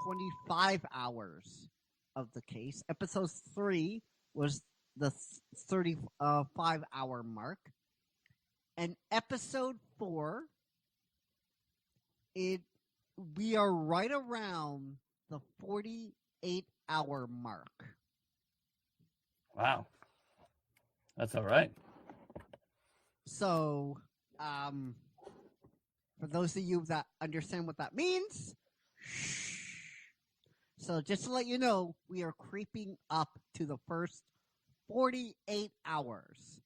25 hours of the case. Episode 3 was the 35-hour mark. And episode 4, we are right around the 48-hour mark. Wow. That's all right. So, for those of you that understand what that means, so just to let you know, we are creeping up to the first 48 hours.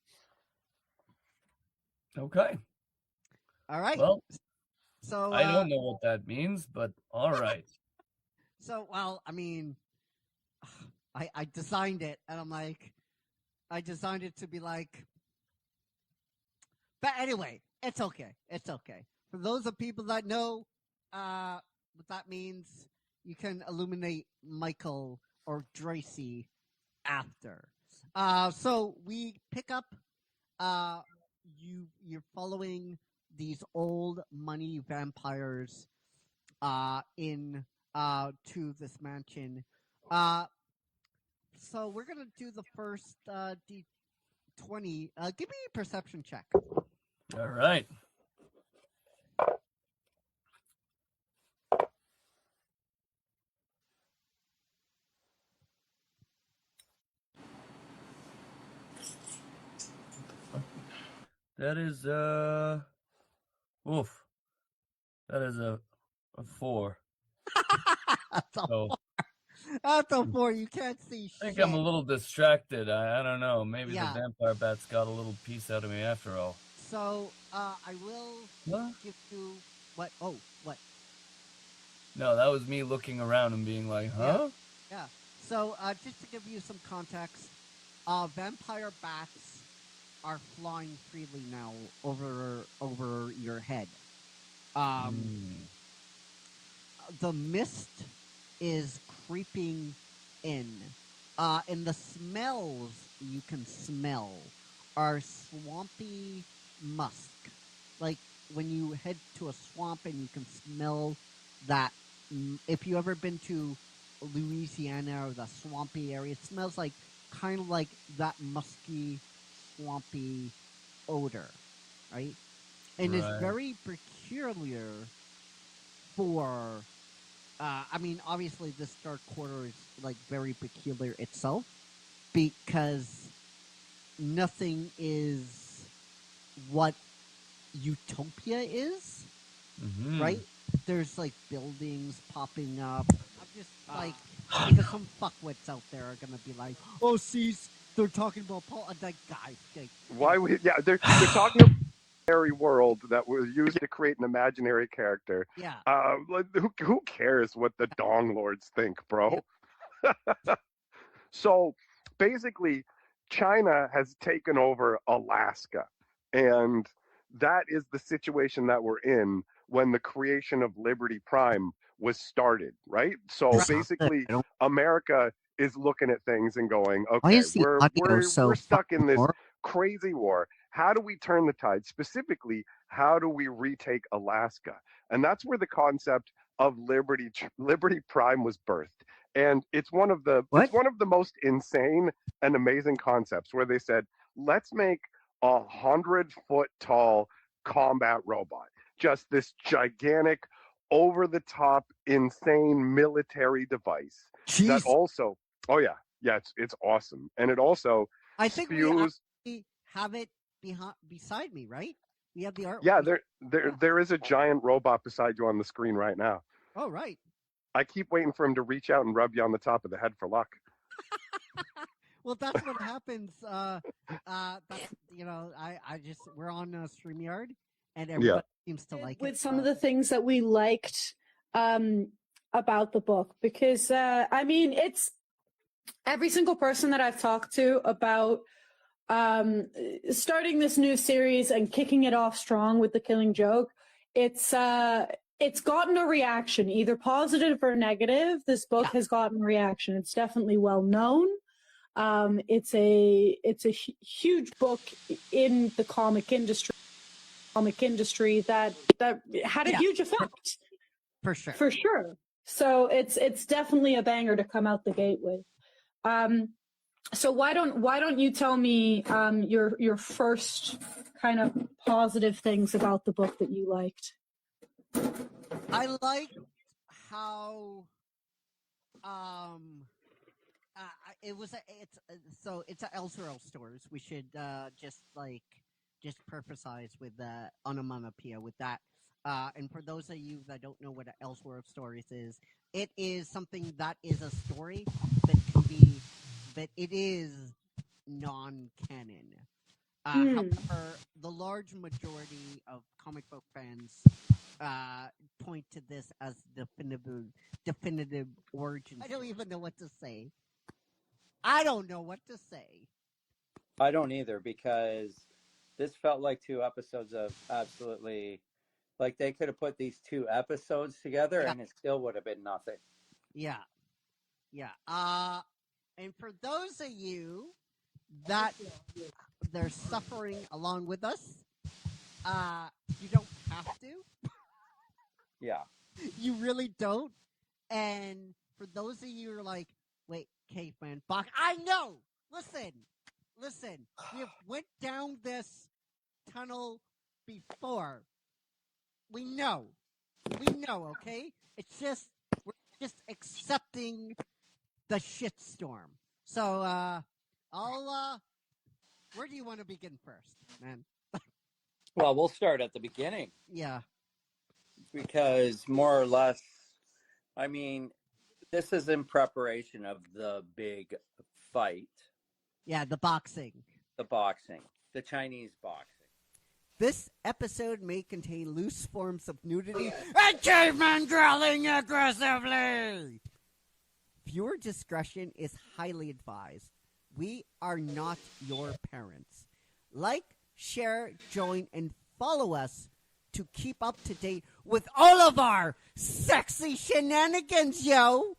Okay. All right. Well, so I don't know what that means, but all right. So, well, I mean, I designed it, and I'm like, I designed it to be like, but anyway, it's okay. It's okay. For those of people that know what that means, you can illuminate Michael or Tracy after. So we pick up. You're following these old money vampires in to this mansion. So we're gonna do the first D20. Give me a perception check. All right. That is oof. That is a 4. That's a So 4. That's a 4. You can't see shit. I think I'm a little distracted. I don't know. Maybe Yeah. the vampire bats got a little piece out of me after all. So I will give you what? Oh, what? No, that was me looking around and being like, huh? Yeah. So just to give you some context, vampire bats are flying freely now over your head. The mist is creeping in. And the smells you can smell are swampy musk. Like when you head to a swamp and you can smell that. If you ever been to Louisiana or the swampy area, it smells like kind of like that musky, swampy odor, right? And it's very peculiar for I mean, obviously, this Dark Quarter is like very peculiar itself because nothing is what Utopia is, right? There's like buildings popping up. I'm just like, because some fuckwits out there are gonna be like, "Oh, see, they're talking about Paul." I'm like, guys, why we? Yeah, they're talking about world that was used to create an imaginary character. Yeah. Who cares what the Dong Lords think, bro? Yeah. So basically, China has taken over Alaska, and that is the situation that we're in when the creation of Liberty Prime was started, right? So basically, America is looking at things and going, okay, we're stuck in this crazy war. How do we turn the tide? Specifically, how do we retake Alaska? And that's where the concept of Liberty Prime was birthed. And it's one of the most insane and amazing concepts where they said, let's make 100-foot tall combat robot. Just this gigantic, over the top, insane military device. Jeez. That also, it's awesome. And it also I think we have it beside me, right? We have the art. Yeah, there is a giant robot beside you on the screen right now. Oh, right. I keep waiting for him to reach out and rub you on the top of the head for luck. Well, that's what happens. That's, we're on StreamYard, and everybody seems to like it. With some of the things that we liked about the book, because I mean, it's every single person that I've talked to about starting this new series and kicking it off strong with The Killing Joke. It's gotten a reaction, either positive or negative. This book has gotten a reaction. It's definitely well known. It's a huge book in the comic industry that had a huge effect. For sure. For sure. So it's definitely a banger to come out the gate with. So why don't you tell me your first kind of positive things about the book that you liked? I like how um it was it's a Elseworld stories. We should just purposize with the onomatopoeia with that. And for those of you that don't know what an Elseworld stories is, it is something that is a story that can be that it is non-canon. However, the large majority of comic book fans point to this as definitive origin. I don't even know what to say. I don't know what to say. I don't either, because this felt like 2 episodes of absolutely, like they could have put these 2 episodes together and it still would have been nothing. Yeah. And for those of you that they're suffering along with us, you don't have to. Yeah. You really don't. And for those of you who are like, wait, caveman, Bach, I know. Listen. We went down this tunnel before. We know. Okay. It's just we're just accepting the shitstorm. So, where do you want to begin first, man? Well, we'll start at the beginning. Yeah. Because more or less, I mean, this is in preparation of the big fight. Yeah, the boxing. The Chinese boxing. This episode may contain loose forms of nudity and cavemen growling aggressively. Viewer discretion is highly advised. We are not your parents. Like, share, join, and follow us to keep up to date with all of our sexy shenanigans, yo.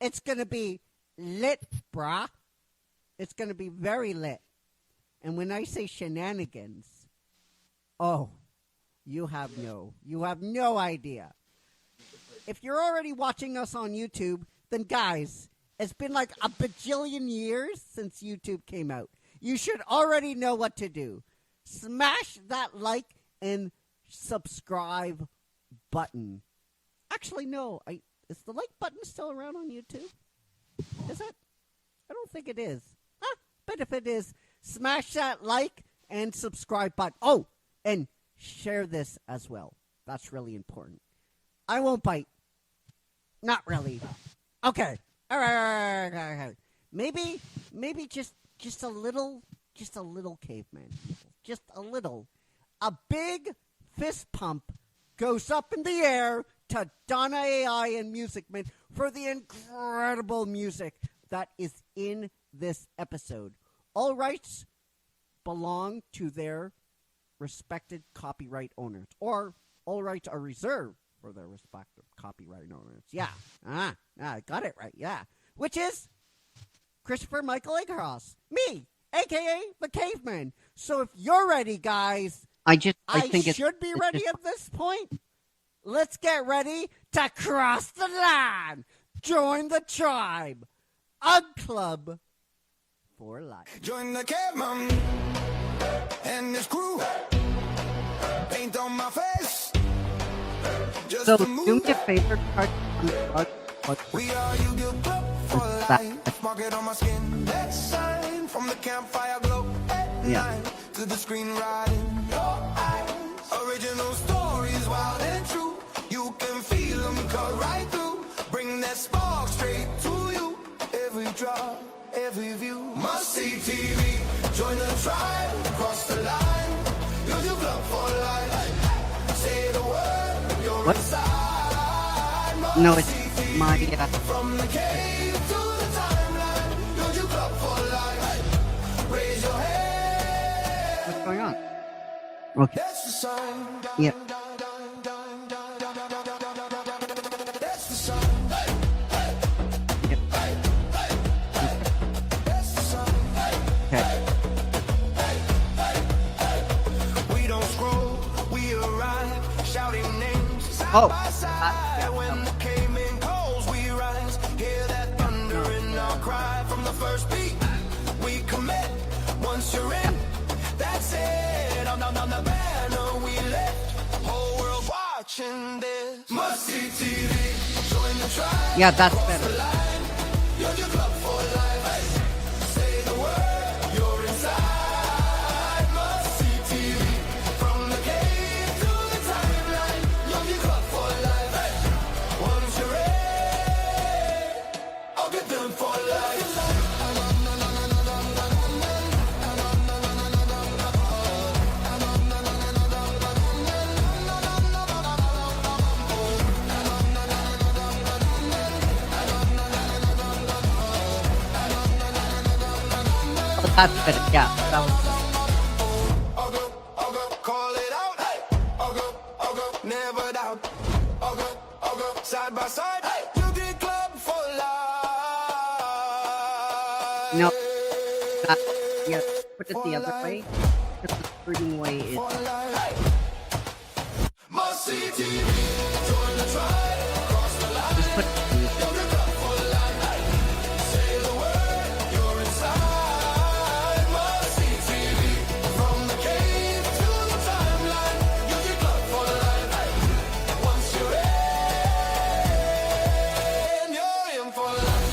It's going to be lit, brah. It's going to be very lit. And when I say shenanigans, oh, you have no idea. If you're already watching us on YouTube, then guys, it's been like a bajillion years since YouTube came out. You should already know what to do. Smash that like and subscribe button. Actually, no. Is the like button still around on YouTube? Is it? I don't think it is. But if it is, smash that like and subscribe button. Oh, and share this as well. That's really important. I won't bite. Not really. Okay. All right. Maybe just a little caveman. Just a little. A big fist pump goes up in the air to Donna AI and Music Man for the incredible music that is in this episode. All rights belong to their respected copyright owners, or all rights are reserved for their respective copyright owners. Yeah. I got it right. Yeah. Which is Christopher Michael Eggers, me, a.k.a. the Caveman. So if you're ready, guys, I think should be ready at this point. Let's get ready to cross the line. Join the tribe. A club for life. Join the caveman and his crew. Paint on my face. Just So, to do move. me a favor, card. We are you give up for life. Mark it on my skin. Let's shine from the campfire glow at night to the screen right in your eyes. Original stories, wild and true. You can feel them cut right through. Bring that spark straight to you. Every drop, every view. Must see TV. Join the tribe. Cross the line. YouTube Club for life. Say the word. You're What? inside. No, Must it's see my, TV. From the cave to the timeline. YouTube Club for life. Raise your hand. What's going on? Okay. That's the sign. Yeah. That's the sign. Yep. That's the sign. Okay. We don't scroll, we arrive, shouting names side Oh, by side. yeah. When the cavemen call, down on the banner we left. Whole world watching this. Must see TV. Join the tribe. Yeah, that's better. You're your club for life. Hey. Say the word. You're inside. Must see TV. From the cave to the timeline. You're your club for life. Hey. Once you're in, I'll get them for life. Oh, that's better. Yeah, that was better. I'll go, call it out. Hey. I'll go, never doubt. I'll go, side by side. Hey. You get club for life. No, that, yeah, put it the other way. Because the screen way is. For life. Must see TV. Join the tribe. Cross the line. Just put it You're your club for life. Hey. Say the word. You're inside. Must see TV. From the cave to the timeline. You're your club for life. Hey. Once you're in for life.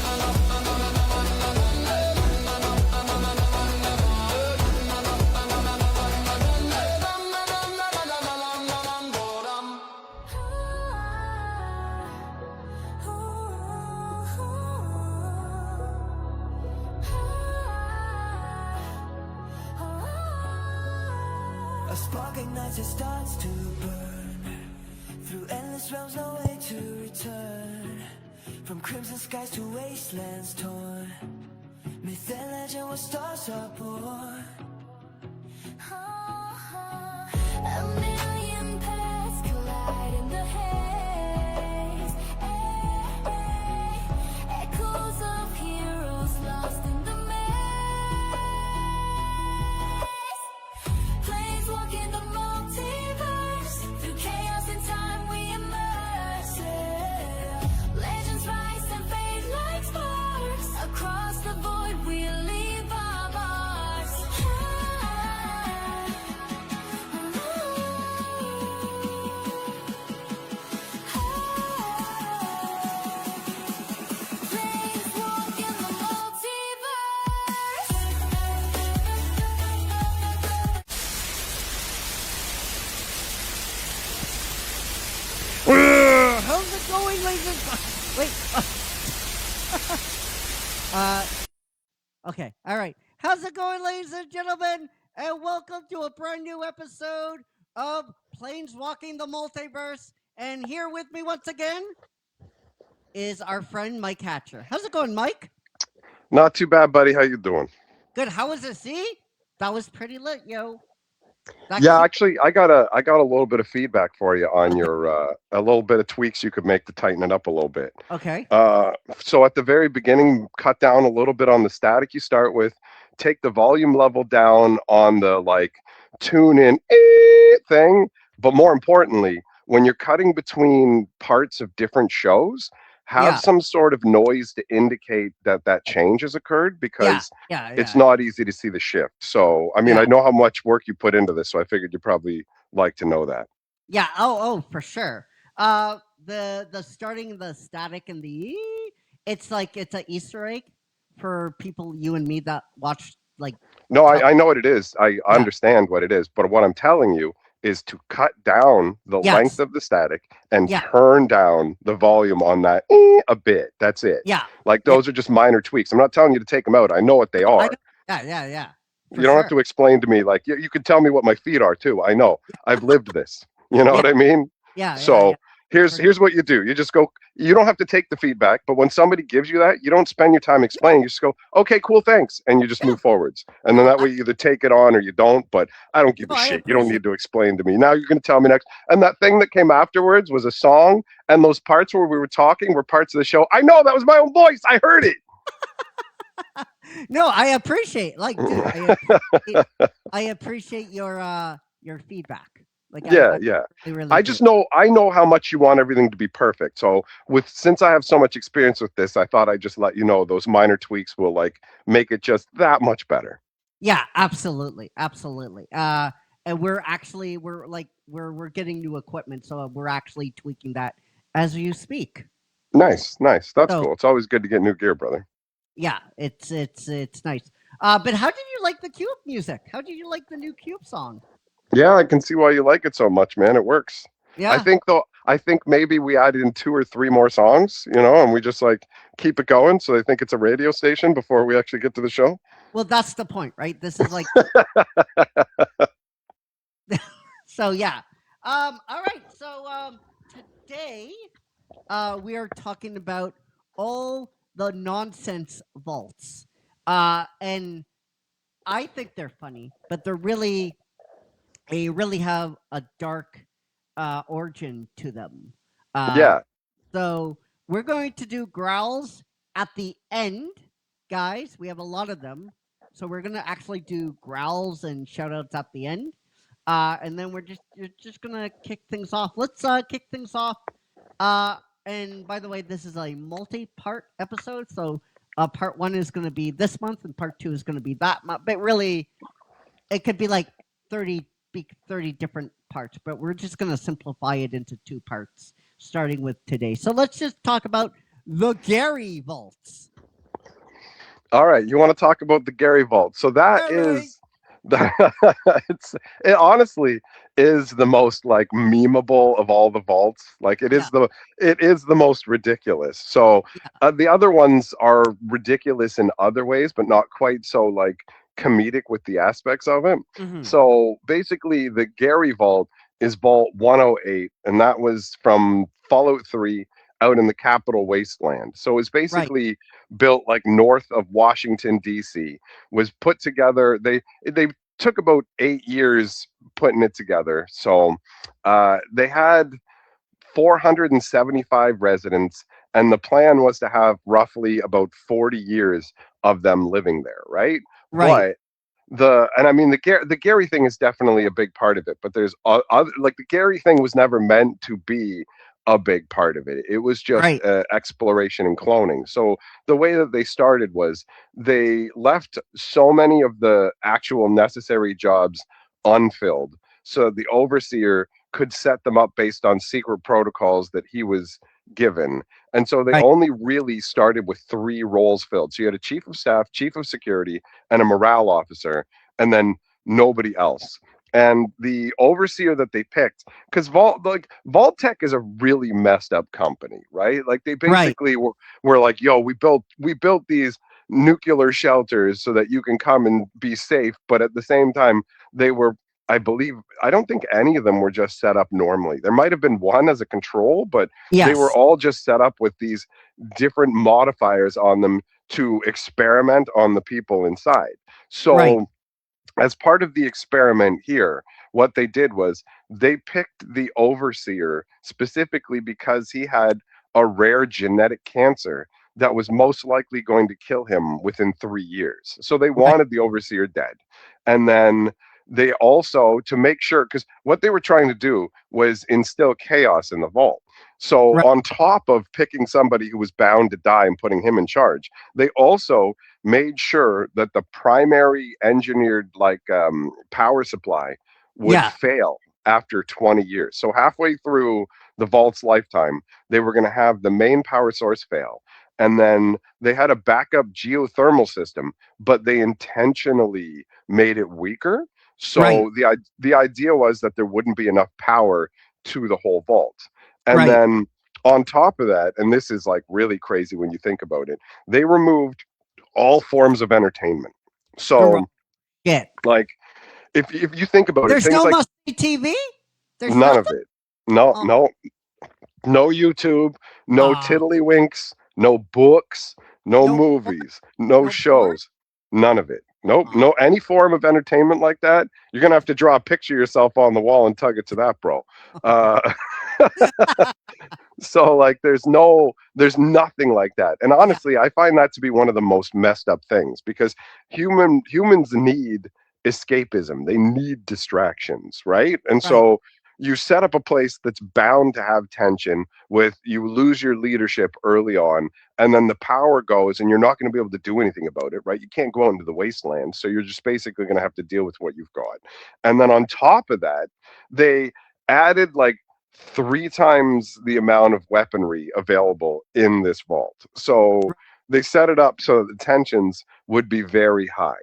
A spark ignites, it starts to burn. Through endless realms, no way to return. From crimson skies to wastelands torn. Myth and legend where stars are born. A million paths collide in the haze. Echoes of heroes lost in the maze. Planes walking the multiverse. Through chaos and time we immerse. Legends rise and fade like sparks. Across the void we leave our marks. Planes walk in the multiverse. How's it going, ladies and wait. Okay, all right. How's it going, ladies and gentlemen? And welcome to a brand new episode of Planes Walking the Multiverse. And here with me once again is our friend Mike Hatcher. How's it going, Mike? Not too bad, buddy. How you doing? Good. How was it? See, that was pretty lit, yo. That Yeah, kid- actually, I got a little bit of feedback for you on your a little bit of tweaks you could make to tighten it up a little bit. Okay. So at the very beginning, cut down a little bit on the static you start with. Take the volume level down on the like tune in thing, but more importantly, when you're cutting between parts of different shows, have Yeah. some sort of noise to indicate that that change has occurred because Yeah. it's not easy to see the shift. So, I mean, Yeah. I know how much work you put into this, so I figured you'd probably like to know that. Yeah. Oh, for sure. The starting the static and the it's like it's an Easter egg for people you and me that watch like No, Tell- I know what it is. I understand what it is. But what I'm telling you is to cut down the Yes. length of the static and Yeah. turn down the volume on that a bit. That's it. yeah. Like those are just minor tweaks. I'm not telling you to take them out. I know what they are. Yeah. You don't have to explain to me. Like you can tell me what my feet are too. I know. I've lived this. You know Yeah. what I mean? Yeah. So yeah. here's what you do. You just go. You don't have to take the feedback, but when somebody gives you that, you don't spend your time explaining. You just go, okay, cool, thanks, and you just move forwards. And then that way, you either take it on or you don't. But I don't give No, a I shit. You don't appreciate- need to explain to me. Now you're going to tell me next. And that thing that came afterwards was a song, and those parts where we were talking were parts of the show. I know that was my own voice. I heard it. No, I appreciate like dude, I appreciate your feedback. Like Yeah. I really I do. just know how much you want everything to be perfect. So since I have so much experience with this, I thought I'd just let you know those minor tweaks will like make it just that much better. Yeah, absolutely. and we're getting new equipment, so we're actually tweaking that as you speak. Nice. That's So cool. It's always good to get new gear, brother. yeah, it's nice. But how did you like the Cube music? How did you like the new Cube song? Yeah, I can see why you like it so much, man. It works. Yeah. I think maybe we added in 2 or 3 more songs, and we just like keep it going so they think it's a radio station before we actually get to the show. Well, that's the point, right? This is like so yeah. All right. So today we are talking about all the nonsense vaults. And I think they're funny, but they really have a dark origin to them. Yeah. So we're going to do growls at the end, guys. We have a lot of them. So we're gonna actually do growls and shout outs at the end. And then you're just gonna kick things off. Let's kick things off. And by the way, this is a multi-part episode. So part 1 is gonna be this month and part 2 is gonna be that month. But really it could be like 30 different parts, but we're just going to simplify it into 2 parts, starting with today. So let's just talk about the Gary vaults. All right, you want to talk about the Gary Vault? So that is, it honestly is the most like memeable of all the vaults. Like it is the most ridiculous. So the other ones are ridiculous in other ways, but not quite so like comedic with the aspects of it. So basically, the Gary Vault is Vault 108, and that was from Fallout 3 out in the Capitol Wasteland. So it's basically built like north of Washington D.C. Was put together. They took about 8 years putting it together. So they had 475 residents, and the plan was to have roughly about 40 years of them living there, right? Right. But the Gary thing is definitely a big part of it, but there's other, like the Gary thing was never meant to be a big part of it. It was just exploration and cloning. So the way that they started was they left so many of the actual necessary jobs unfilled, so the overseer could set them up based on secret protocols that he was given. And so they only really started with 3 roles filled. So you had a chief of staff, chief of security, and a morale officer, and then nobody else. And the overseer that they picked, because Vault-Tec is a really messed up company, right? Like they basically were like, yo, we built these nuclear shelters so that you can come and be safe. But at the same time, they were, I don't think any of them were just set up normally. There might have been one as a control, but they were all just set up with these different modifiers on them to experiment on the people inside. So as part of the experiment here, what they did was they picked the overseer specifically because he had a rare genetic cancer that was most likely going to kill him within 3 years. So they wanted the overseer dead. And then they also, to make sure, because what they were trying to do was instill chaos in the vault. So on top of picking somebody who was bound to die and putting him in charge, they also made sure that the primary engineered power supply would fail after 20 years. So halfway through the vault's lifetime, they were going to have the main power source fail. And then they had a backup geothermal system, but they intentionally made it weaker. So the idea was that there wouldn't be enough power to the whole vault. And then on top of that, and this is like really crazy when you think about it, they removed all forms of entertainment. So like if you think about There's it, things no like TV? There's none nothing? of it. No YouTube, no tiddlywinks, no books, no movies, no shows, none of it. Nope, no any form of entertainment like that. You're gonna have to draw a picture of yourself on the wall and tug it to that, bro. So like there's nothing like that. And honestly, I find that to be one of the most messed up things, because humans need escapism. They need distractions, right? And so you set up a place that's bound to have tension with you lose your leadership early on, and then the power goes and you're not going to be able to do anything about it, right? You can't go into the wasteland, so you're just basically going to have to deal with what you've got. And then on top of that, they added like 3 times the amount of weaponry available in this vault. So they set it up so that the tensions would be very high.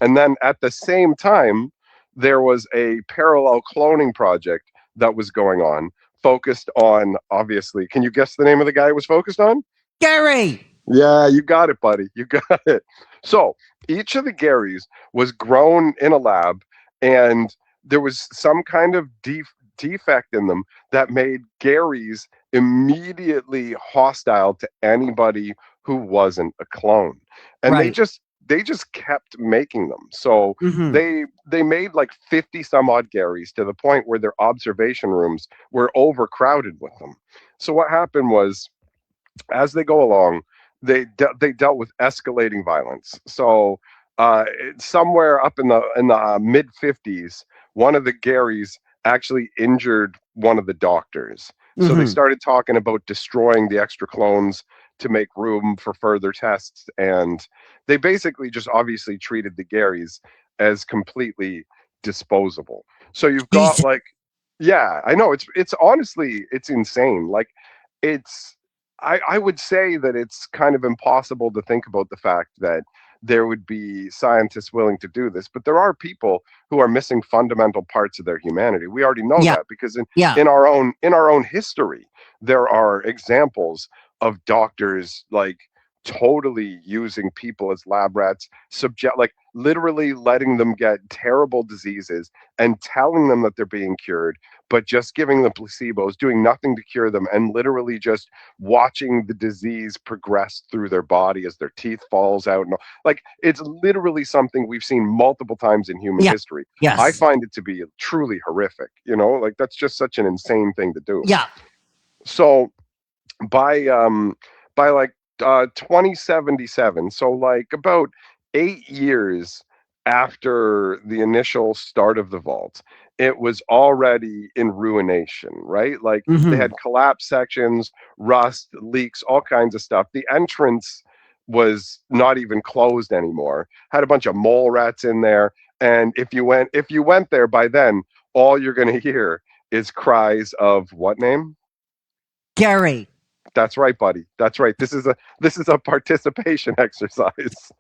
And then at the same time, there was a parallel cloning project that was going on, focused on, obviously, can you guess the name of the guy it was focused on? Gary. Yeah, you got it, buddy. You got it. So each of the Garys was grown in a lab, and there was some kind of defect in them that made Garys immediately hostile to anybody who wasn't a clone. And Right. they just kept making them. So Mm-hmm. they made like 50 some odd Garys, to the point where their observation rooms were overcrowded with them. So what happened was, as they go along, they dealt with escalating violence. So somewhere up in the mid 50s, one of the Garys actually injured one of the doctors. So they Mm-hmm. started talking about destroying the extra clones to make room for further tests, and they basically just obviously treated the Garys as completely disposable. So you've got Jesus. like, yeah, I know, it's honestly, it's insane. Like, it's I would say that it's kind of impossible to think about the fact that there would be scientists willing to do this, but there are people who are missing fundamental parts of their humanity. We already know Yeah. that because Yeah. in our own history, there are examples of doctors like totally using people as lab rats, subject, like literally letting them get terrible diseases and telling them that they're being cured, but just giving them placebos, doing nothing to cure them, and literally just watching the disease progress through their body as their teeth falls out. And like, it's literally something we've seen multiple times in human Yeah. history. I Yes. find it to be truly horrific, like that's just such an insane thing to do. Yeah. So by like 2077, so like about 8 years after the initial start of the vault, it was already in ruination, right? Like, they Mm-hmm. had collapsed sections, rust, leaks, all kinds of stuff. The entrance was not even closed anymore, had a bunch of mole rats in there, and if you went there by then, all you're going to hear is cries of what name? Gary. That's right, buddy. That's right. This is a participation exercise.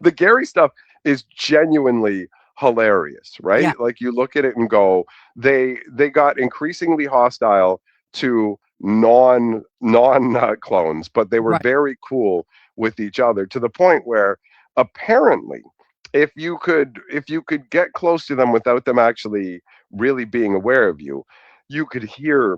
The Gary stuff is genuinely hilarious, Yeah. right? Like, you look at it and go, they got increasingly hostile to non clones, but they were Right. very cool with each other, to the point where apparently, if you could get close to them without them actually really being aware of you, you could hear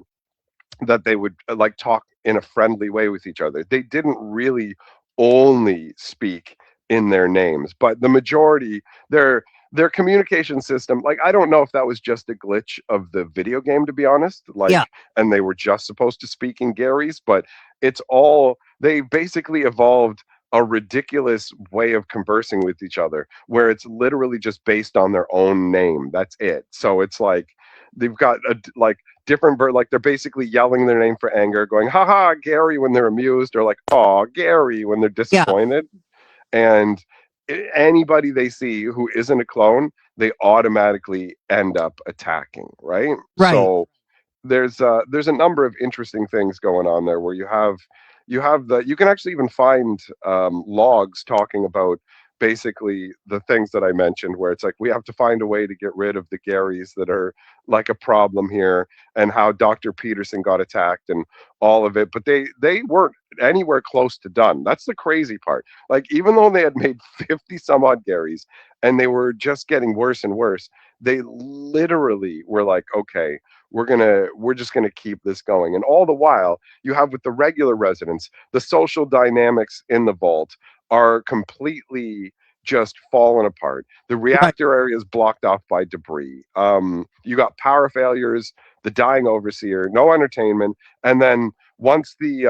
that they would like talk in a friendly way with each other. They didn't really only speak in their names, but the majority, their communication system, like, I don't know if that was just a glitch of the video game, to be honest, like, Yeah. and they were just supposed to speak in Gary's, but they basically evolved a ridiculous way of conversing with each other where it's literally just based on their own name. That's it. So it's like they've got like different like, they're basically yelling their name for anger, going haha Gary when they're amused, or like oh Gary when they're Yeah. disappointed. And anybody they see who isn't a clone, they automatically end up attacking, right? Right. So there's a number of interesting things going on there, where you can actually even find logs talking about basically the things that I mentioned, where it's like, we have to find a way to get rid of the Garys that are like a problem here, and how Dr. Peterson got attacked and all of it. But they weren't anywhere close to done. That's the crazy part. Like, even though they had made 50 some odd Garys and they were just getting worse and worse, they literally were like, okay, we're just gonna keep this going. And all the while, you have, with the regular residents, the social dynamics in the vault are completely just fallen apart. The Right. reactor area is blocked off by debris. You got power failures, the dying overseer, no entertainment, and then once the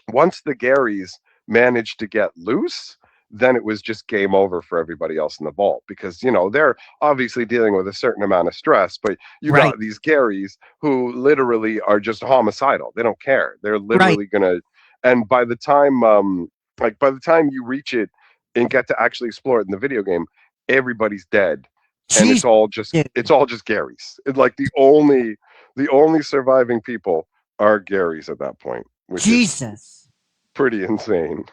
Garys manage to get loose, then it was just game over for everybody else in the vault because, they're obviously dealing with a certain amount of stress, but you Right. got these Garys who literally are just homicidal. They don't care. They're Right. literally gonna, and by the time you reach it and get to actually explore it in the video game, everybody's dead. And Jesus, dude. it's all just Garys. It's like the only surviving people are Garys at that point, which is Jesus. pretty insane.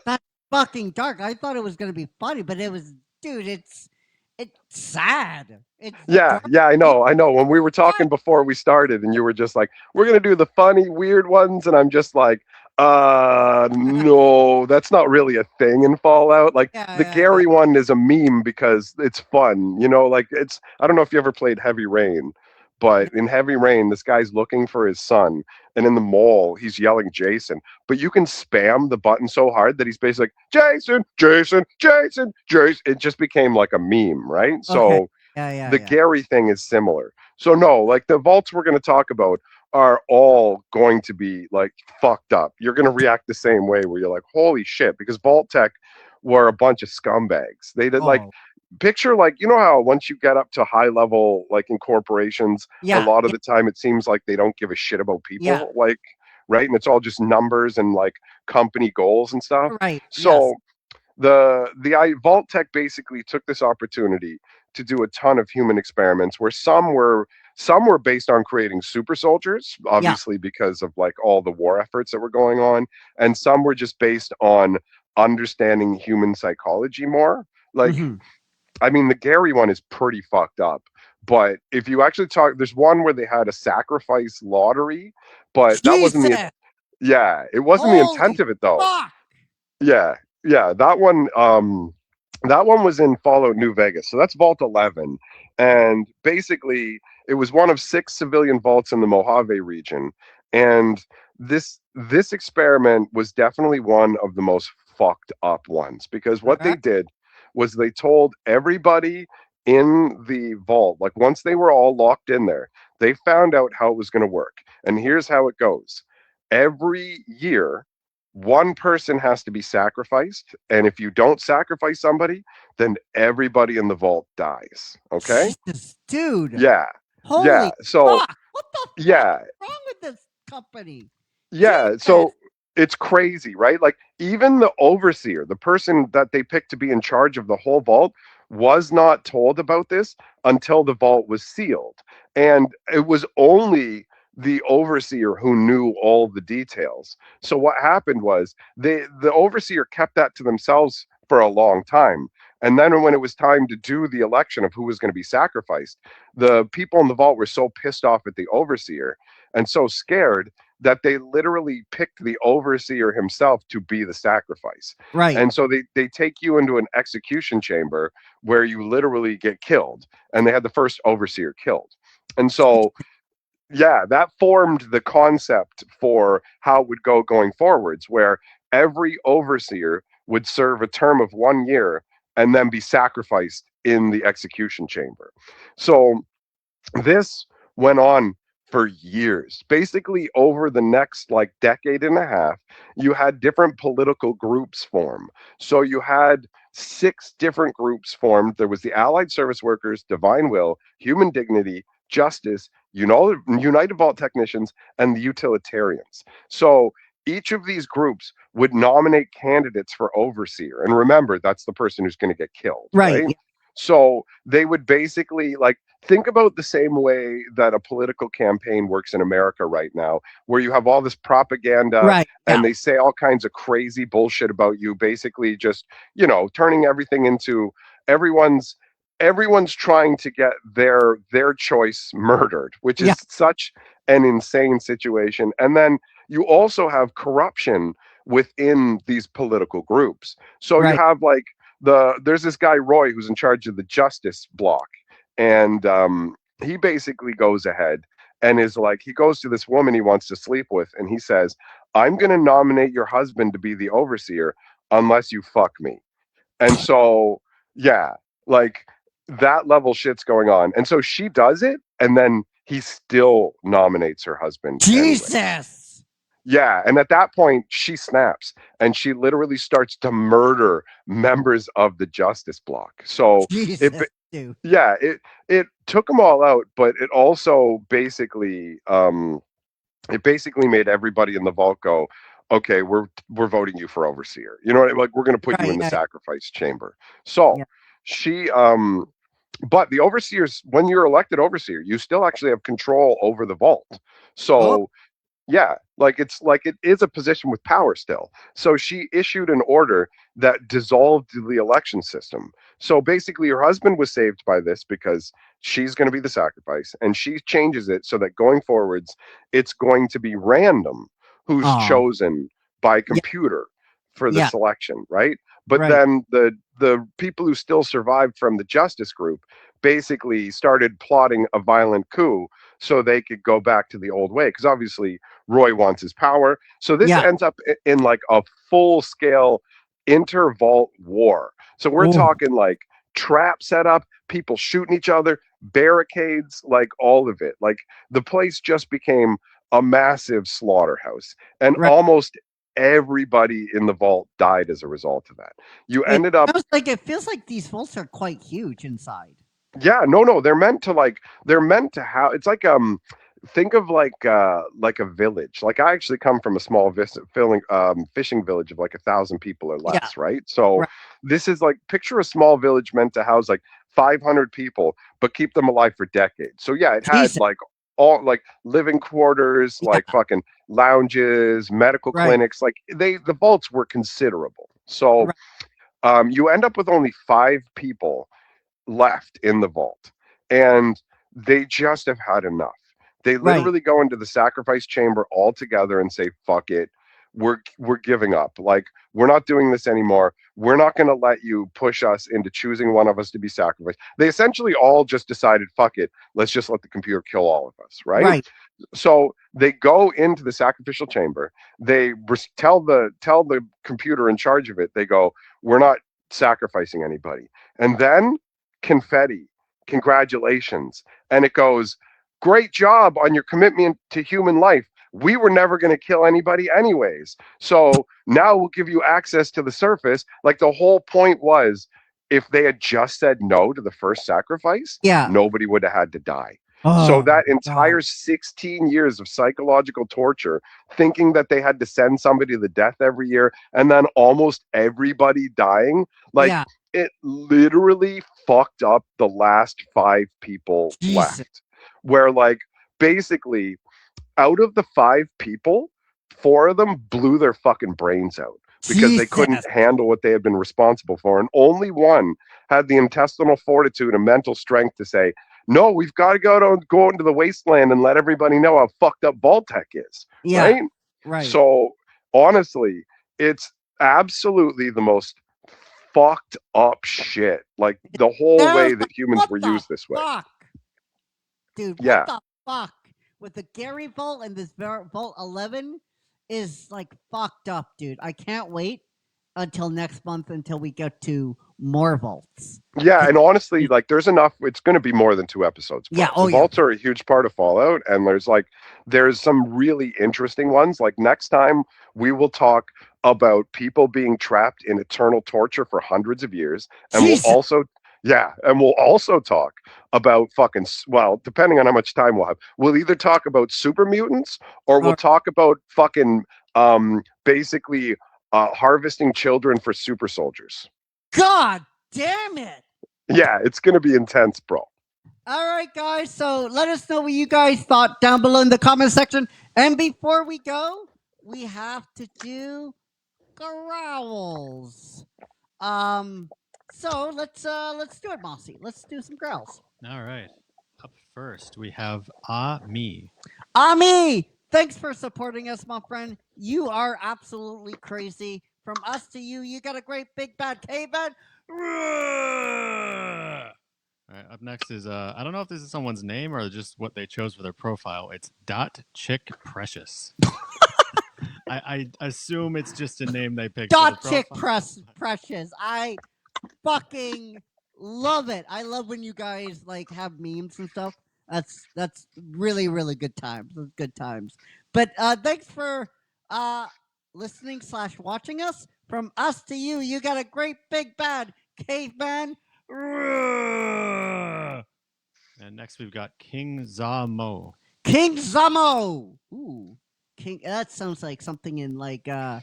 That's fucking dark. I thought it was gonna be funny, but it was, dude. It's sad. It's Yeah, dark. yeah, I It's know, I know. When we were talking before we started, and you were just like, "We're gonna do the funny, weird ones," and I'm just like, no, that's not really a thing in Fallout. Like yeah, the yeah, yeah. Gary one is a meme because it's fun, like it's. I don't know if you ever played Heavy Rain, but in Heavy Rain, this guy's looking for his son, and in the mall, he's yelling Jason. But you can spam the button so hard that he's basically like, Jason, Jason, Jason, Jason. It just became like a meme, right? Okay. So Yeah, yeah, the yeah. Gary thing is similar. So no, like the vaults we're going to talk about are all going to be like fucked up. You're going to react the same way where you're like, holy shit, because Vault Tech were a bunch of scumbags. They did like Oh, picture like how once you get up to high level like in corporations, a yeah, lot of yeah, the time it seems like they don't give a shit about yeah. people, like right, and it's all just numbers and like company goals and stuff. Right. Yes. So the Vault Tech basically took this opportunity to do a ton of human experiments where some were based on creating super soldiers, Yeah. obviously because of like all the war efforts that were going on, and some were just based on understanding human psychology more. Like, Hmm. I mean, the Gary one is pretty fucked up. But if you actually talk, there's one where they had a sacrifice lottery, but that wasn't the, Jesus. yeah, it wasn't the Holy intent of it though. fuck. Yeah, yeah, that one was in Fallout New Vegas. So that's Vault 11. And basically, it was one of 6 civilian vaults in the Mojave region. And this experiment was definitely one of the most fucked up ones because what Okay. they did was they told everybody in the vault, like once they were all locked in there, they found out how it was going to work. And here's how it goes. Every year, one person has to be sacrificed, and if you don't sacrifice somebody, then everybody in the vault dies. Okay? Jesus, dude. Yeah. Yeah. Holy So, fuck. What the fuck yeah. is wrong with this company? Yeah. Jesus. So it's crazy, right? Like even the overseer, the person that they picked to be in charge of the whole vault, was not told about this until the vault was sealed. And it was only the overseer who knew all the details. So what happened was the overseer kept that to themselves for a long time. And then when it was time to do the election of who was going to be sacrificed, the people in the vault were so pissed off at the overseer and so scared that they literally picked the overseer himself to be the sacrifice. Right. And so they take you into an execution chamber where you literally get killed. And they had the first overseer killed. And so, yeah, that formed the concept for how it would go going forwards, where every overseer would serve a term of 1 year and then be sacrificed in the execution chamber. So this went on for years. Basically, over the next like decade and a half, you had different political groups form. So you had 6 different groups formed. There was the Allied Service Workers, Divine Will, Human Dignity, Justice, United Vault Technicians, and the Utilitarians. So each of these groups would nominate candidates for overseer. And remember, that's the person who's going to get killed, Right. right? So they would basically like think about the same way that a political campaign works in America right now, where you have all this propaganda Right. and Yeah. they say all kinds of crazy bullshit about you, basically just, turning everything into everyone's everyone's trying to get their choice murdered, which Yeah. is such an insane situation. And then you also have corruption within these political groups. So you Right. have like there's this guy Roy who's in charge of the justice block, and he basically goes ahead and is like, he goes to this woman he wants to sleep with, and he says, I'm going to nominate your husband to be the overseer unless you fuck me. And so, yeah, like that level shit's going on. And so she does it, and then he still nominates her husband anyways. Jesus. Yeah, and at that point, she snaps and she literally starts to murder members of the Justice Block. So it, Jesus, dude. yeah, it took them all out, but it also basically made everybody in the vault go, okay, we're voting you for overseer. You know what I mean? Like we're going to put you in Right. the Yeah. sacrifice chamber. So Yeah. she but the overseers, when you're elected overseer, you still actually have control over the vault. Oh. So yeah, like it is a position with power still. So she issued an order that dissolved the election system. So basically her husband was saved by this because she's going to be the sacrifice, and she changes it so that going forwards it's going to be random who's Oh. chosen by Yeah. computer for the Yeah. selection, right? But Right. then the people who still survived from the justice group basically started plotting a violent coup so they could go back to the old way, because obviously Roy wants his power. So this Yeah. ends up in like a full scale intervault war. So we're Oh. talking like trap setup, people shooting each other, barricades, like all of it. Like the place just became a massive slaughterhouse. And Right. almost everybody in the vault died as a result of that. You It ended up feels like these vaults are quite huge inside. yeah, no, they're meant to have it's like think of like a village. Like I actually come from a small fishing village of like 1,000 people or Yeah. less, right? So Right. this is like picture a small village meant to house like 500 people but keep them alive for decades. So yeah, it had Jesus. like all like living quarters, Yeah. like fucking lounges, medical Right. clinics, like the vaults were considerable. So Right. you end up with only 5 people left in the vault, and they just have had enough. They Right. literally go into the sacrifice chamber all together and say fuck it, we're giving up. Like we're not doing this anymore. We're not going to let you push us into choosing one of us to be sacrificed. They essentially all just decided fuck it, let's just let the computer kill all of us, right? Right. So they go into the sacrificial chamber. They tell the computer in charge of it, they go, we're not sacrificing anybody. And then confetti, congratulations. And it goes, great job on your commitment to human life. We were never going to kill anybody anyways. So now we'll give you access to the surface. Like the whole point was, if they had just said no to the first sacrifice, Yeah. nobody would have had to die. So Oh, that my entire God. 16 years of psychological torture, thinking that they had to send somebody to death every year, and then almost everybody dying, like Yeah. it literally fucked up the last 5 people Jesus. left. Where like basically out of the 5 people, 4 of them blew their fucking brains out because they couldn't Jesus. handle what they had been responsible for. And only one had the intestinal fortitude and mental strength to say, no, we've got to go into the wasteland and let everybody know how fucked up Vault-Tec is. Yeah. Right? Right. So honestly, it's absolutely the most fucked up shit. Like the whole There's way that humans what were the used this way. fuck? Dude, what Yeah. the fuck? With the Gary Vault and this Vault 11 is like fucked up, dude. I can't wait until next month until we get to more vaults. Yeah, and honestly, like there's enough. It's going to be more than 2 episodes. Bro. Yeah, oh, the yeah. vaults are a huge part of Fallout, and there's some really interesting ones. Like next time we will talk about people being trapped in eternal torture for hundreds of years, and Jesus. we'll also talk about fucking depending on how much time we'll have, we'll either talk about super mutants or we'll talk about fucking basically harvesting children for super soldiers. God damn it. Yeah, it's going to be intense, bro. All right, guys. So let us know what you guys thought down below in the comment section. And before we go, we have to do growls. So let's do it, Mossy. Let's do some growls. All right. Up first, we have Me. Ami, thanks for supporting us, my friend. You are absolutely crazy. From us to you, you got a great big bad caveman. All right, up next is I don't know if this is someone's name or just what they chose for their profile. It's Dot Chick Precious. I assume it's just a name they picked. Dot for the Chick profile. Precious. I fucking love it. I love when you guys like have memes and stuff. That's really, really good times. Those good times. But thanks for listening/watching us. From us to you, you got a great big bad caveman. And next we've got King Zamo. King Zamo. Ooh, King. That sounds like something in like Lord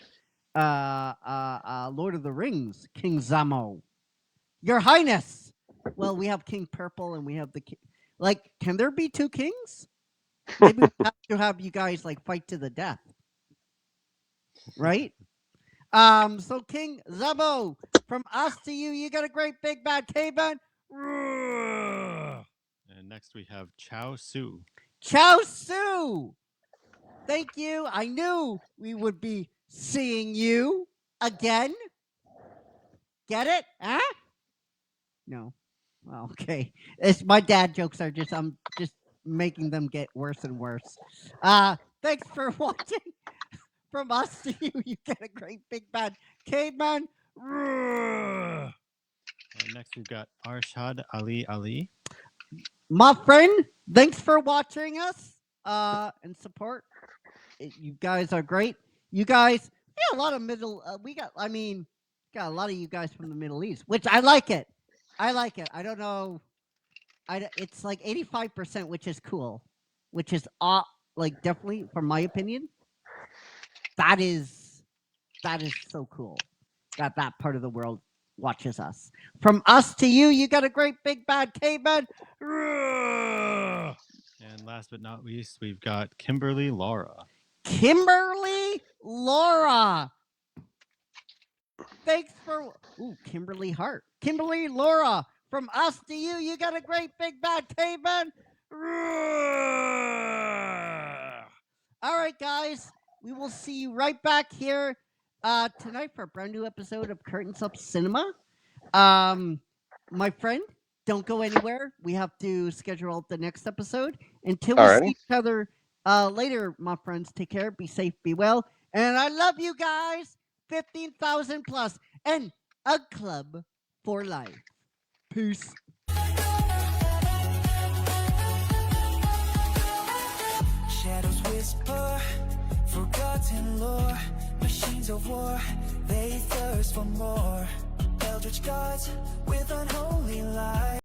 of the Rings. King Zamo. Your Highness. Well, we have King Purple and we have the king. Like, can there be two kings? Maybe we have to have you guys like fight to the death, right? So King Zamo, from us to you, you got a great big bad caveman. And next we have Chow Su. Chow Su. Thank you. I knew we would be seeing you again. Get it? Huh? No. Well, okay. It's my dad jokes are just I'm just making them get worse and worse. Thanks for watching. From us to you, you get a great big bad caveman. And next we've got Arshad Ali. My friend, thanks for watching us and support. You guys are great. You guys, we got a lot of got a lot of you guys from the Middle East, which I like it. I don't know. It's like 85%, which is cool, which is like definitely, from my opinion, that is so cool that that part of the world watches us. From us to you, you got a great big bad caveman. And last but not least, we've got Kimberly Laura. Kimberly Laura. Thanks for Kimberly Hart. Kimberly Laura, from us to you, you got a great big bad caveman. All right, guys, we will see you right back here tonight for a brand new episode of Curtains Up Cinema. My friend, don't go anywhere. We have to schedule out the next episode. Until we see each other later, my friends, take care, be safe, be well, and I love you guys. 15,000 plus and a club for life. Peace. Shadows whisper, forgotten lore. Machines of war, they thirst for more. Eldritch gods with unholy light.